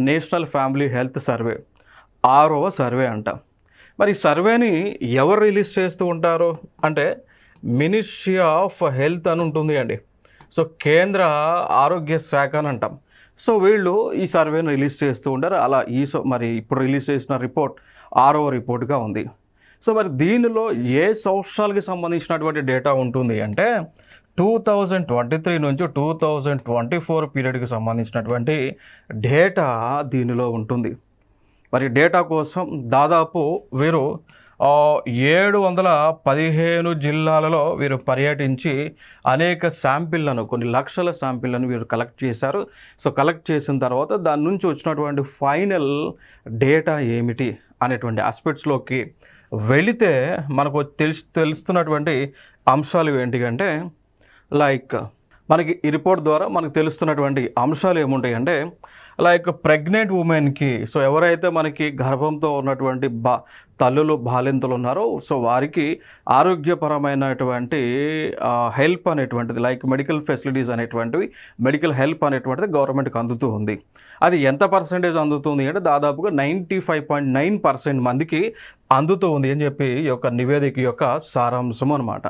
National family health survey, 6వ survey అంట. మరి ఈ సర్వేని ఎవరు రిలీజ్ చేస్తూ ఉంటారు అంటే మినిస్ట్రీ ఆఫ్ హెల్త్ అని ఉంటుంది అండి. సో కేంద్ర ఆరోగ్య శాఖ అని అంటాం. సో వీళ్ళు ఈ సర్వేని రిలీజ్ చేస్తూ ఉంటారు. అలా మరి ఇప్పుడు రిలీజ్ చేసిన రిపోర్ట్ 6వ రిపోర్ట్గా ఉంది. సో మరి దీనిలో ఏ సంవత్సరాలకి సంబంధించినటువంటి డేటా ఉంటుంది అంటే 2023 నుంచి 2024 పీరియడ్కి సంబంధించినటువంటి డేటా దీనిలో ఉంటుంది. మరి డేటా కోసం దాదాపు వీరు 715 జిల్లాలలో వీరు పర్యటించి అనేక శాంపిళ్లను, కొన్ని లక్షల శాంపిళ్లను వీరు కలెక్ట్ చేశారు. సో కలెక్ట్ చేసిన తర్వాత దాని నుంచి వచ్చినటువంటి ఫైనల్ డేటా ఏమిటి అనేటువంటి ఆస్పెక్ట్స్లోకి వెళితే మనకు తెలుస్తున్నటువంటి అంశాలు ఏంటి లైక్ మనకి ఈ రిపోర్ట్ ద్వారా మనకు తెలుస్తున్నటువంటి అంశాలు ఏముంటాయి అంటే లైక్ ప్రెగ్నెంట్ ఉమెన్కి, సో ఎవరైతే మనకి గర్భంతో ఉన్నటువంటి తల్లులు బాలింతలు ఉన్నారో సో వారికి ఆరోగ్యపరమైనటువంటి హెల్ప్ అనేటువంటిది లైక్ మెడికల్ ఫెసిలిటీస్ అనేటువంటివి, మెడికల్ హెల్ప్ అనేటువంటిది గవర్నమెంట్కి అందుతూ ఉంది. అది ఎంత పర్సెంటేజ్ అందుతుంది అంటే దాదాపుగా 95.9% మందికి అందుతూ ఉంది అని చెప్పి ఈ యొక్క నివేదిక యొక్క సారాంశం అనమాట.